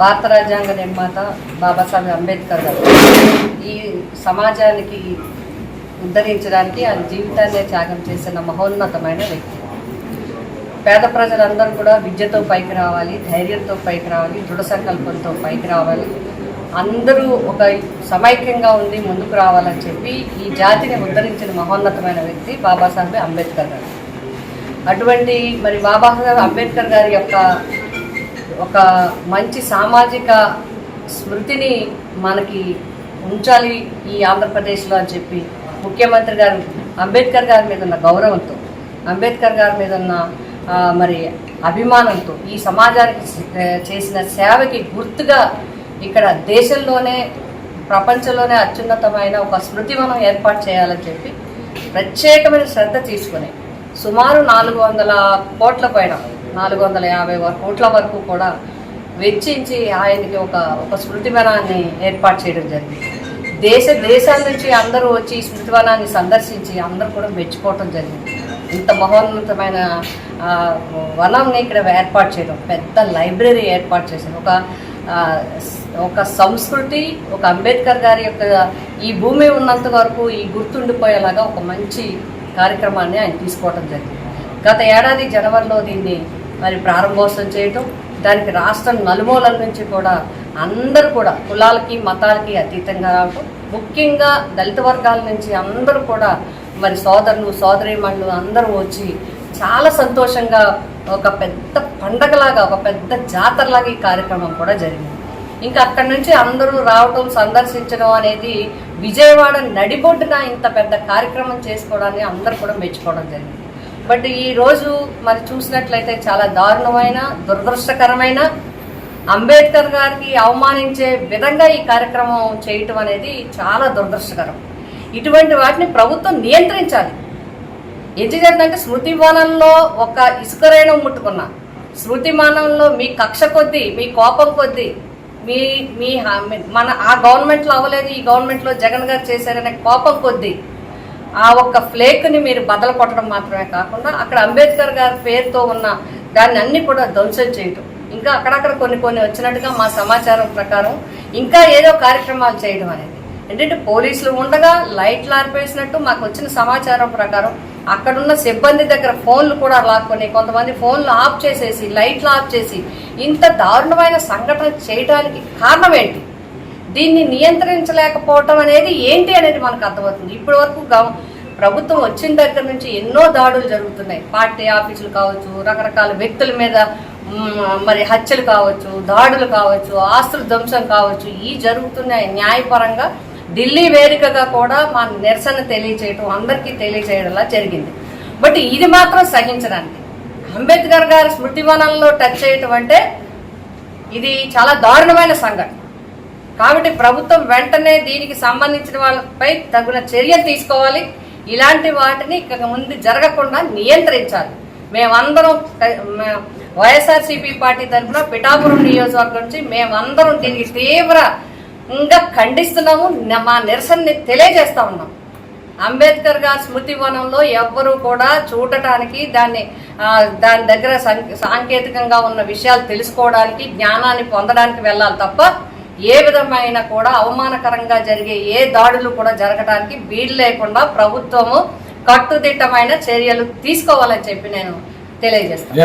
భారత రాజ్యాంగ నిర్మాత బాబాసాహెబ్ అంబేద్కర్ గారు ఈ సమాజానికి ఉద్ధరించడానికి ఆయన జీవితాన్ని త్యాగం చేసిన మహోన్నతమైన వ్యక్తి. పేద ప్రజలందరూ కూడా విద్యతో పైకి రావాలి, ధైర్యంతో పైకి రావాలి, దృఢ సంకల్పంతో పైకి రావాలి, అందరూ ఒక సమైక్యంగా ఉండి ముందుకు రావాలని చెప్పి ఈ జాతిని ఉద్ధరించిన మహోన్నతమైన వ్యక్తి బాబాసాహెబ్ అంబేద్కర్ గారు. అటువంటి మరి బాబాసాహెబ్ అంబేద్కర్ గారి యొక్క ఒక మంచి సామాజిక స్మృతిని మనకి ఉంచాలి ఈ ఆంధ్రప్రదేశ్లో అని చెప్పి ముఖ్యమంత్రి గారు అంబేద్కర్ గారి మీద ఉన్న గౌరవంతో, అంబేద్కర్ గారి మీద ఉన్న మరి అభిమానంతో, ఈ సమాజానికి చేసిన సేవకి గుర్తుగా ఇక్కడ దేశంలోనే ప్రపంచంలోనే అత్యున్నతమైన ఒక స్మృతివనం ఏర్పాటు చేయాలని చెప్పి ప్రత్యేకమైన శ్రద్ధ తీసుకుని సుమారు 400 కోట్ల పైన 450 కోట్ల వరకు కూడా వెచ్చించి ఆయనకి ఒక స్మృతివనాన్ని ఏర్పాటు చేయడం జరిగింది. దేశాల నుంచి అందరూ వచ్చి ఈ స్మృతివనాన్ని సందర్శించి అందరూ కూడా మెచ్చుకోవటం జరిగింది. ఇంత మహోన్నతమైన వనంని ఇక్కడ ఏర్పాటు చేయడం, పెద్ద లైబ్రరీ ఏర్పాటు చేశారు. ఒక సంస్కృతి, ఒక అంబేద్కర్ గారి యొక్క ఈ భూమి ఉన్నంత వరకు ఈ గుర్తుండిపోయేలాగా ఒక మంచి కార్యక్రమాన్ని ఆయన తీసుకోవడం జరిగింది. గత ఏడాది జనవరిలో దీన్ని మరి ప్రారంభోత్సవం చేయటం, దానికి రాష్ట్రం నలుమూలల నుంచి కూడా అందరూ కూడా కులాలకి మతాలకి అతీతంగా రావటం, ముఖ్యంగా దళిత వర్గాల నుంచి అందరూ కూడా మరి సోదరులు సోదరీమణులు అందరూ వచ్చి చాలా సంతోషంగా ఒక పెద్ద పండగలాగా, ఒక పెద్ద జాతరలాగా ఈ కార్యక్రమం కూడా జరిగింది. ఇంకా అక్కడి నుంచి అందరూ రావటం, సందర్శించడం అనేది విజయవాడ నడిబొడ్డున ఇంత పెద్ద కార్యక్రమం చేసుకోవడాన్ని అందరూ కూడా మెచ్చుకోవడం జరిగింది. బట్ ఈరోజు మరి చూసినట్లయితే చాలా దారుణమైన, దురదృష్టకరమైన, అంబేద్కర్ గారికి అవమానించే విధంగా ఈ కార్యక్రమం చేయటం అనేది చాలా దురదృష్టకరం. ఇటువంటి వాటిని ప్రభుత్వం నియంత్రించాలి. ఎందుకంటే స్మృతివనంలో ఒక ఇసుకరేణం ముట్టుకున్నా, స్మృతిమానంలో మీ కక్ష కొద్దీ, మీ కోపం కొద్దీ, మన ఆ గవర్నమెంట్లో అవ్వలేదు, ఈ గవర్నమెంట్లో జగన్ గారు చేశారనే కోపం కొద్దీ ఆ ఒక్క ఫ్లేక్ని మీరు బదలు కొట్టడం మాత్రమే కాకుండా అక్కడ అంబేద్కర్ గారి పేరుతో ఉన్న దాన్ని అన్ని కూడా ధ్వంసం చేయటం, ఇంకా అక్కడక్కడ కొన్ని వచ్చినట్టుగా మా సమాచారం ప్రకారం ఇంకా ఏదో కార్యక్రమాలు చేయడం అనేది ఏంటంటే పోలీసులు ఉండగా లైట్లు ఆర్పేసినట్టు మాకు వచ్చిన సమాచారం ప్రకారం అక్కడున్న సిబ్బంది దగ్గర ఫోన్లు కూడా లాక్కొని కొంతమంది ఫోన్లు ఆఫ్ చేసేసి లైట్లు ఆఫ్ చేసి ఇంత దారుణమైన సంఘటన చేయడానికి కారణం ఏంటి? దీన్ని నియంత్రించలేకపోవటం అనేది ఏంటి అనేది మనకు అర్థమవుతుంది. ఇప్పటి వరకు ప్రభుత్వం వచ్చిన దగ్గర నుంచి ఎన్నో దాడులు జరుగుతున్నాయి. పార్టీ ఆఫీసులు కావచ్చు, రకరకాల వ్యక్తుల మీద మరి హత్యలు కావచ్చు, దాడులు కావచ్చు, ఆస్తుల ధ్వంసం కావచ్చు, ఈ జరుగుతున్నాయి. న్యాయపరంగా ఢిల్లీ వేదికగా కూడా మా నిరసన తెలియచేయటం, అందరికీ తెలియచేయడంలా జరిగింది. బట్ ఇది మాత్రం సహించడానికి, అంబేద్కర్ గారి స్మృతివనంలో టచ్ చేయటం అంటే ఇది చాలా దారుణమైన సంఘటన. కాబట్టి ప్రభుత్వం వెంటనే దీనికి సంబంధించిన వాళ్ళపై తగిన చర్యలు తీసుకోవాలి. ఇలాంటి వాటిని ఇక ముందు జరగకుండా నియంత్రించాలి. మేమందరం వైఎస్ఆర్సీపీ పార్టీ తరఫున పిఠాపురం నియోజకవర్గం నుంచి మేమందరం దీనికి తీవ్రంగా ఖండిస్తున్నాము, మా నిరసనని తెలియజేస్తా ఉన్నాం. అంబేద్కర్ గారి స్మృతి వనంలో ఎవ్వరూ కూడా చూడటానికి, దాని దగ్గర సాంకేతికంగా ఉన్న విషయాలు తెలుసుకోవడానికి, జ్ఞానాన్ని పొందడానికి వెళ్ళాలి తప్ప ఏ విధమైన కూడా అవమానకరంగా జరిగే ఏ దాడులు కూడా జరగడానికి వీలు లేకుండా ప్రభుత్వము కట్టుదిట్టమైన చర్యలు తీసుకోవాలని చెప్పి నేను తెలియజేస్తాను.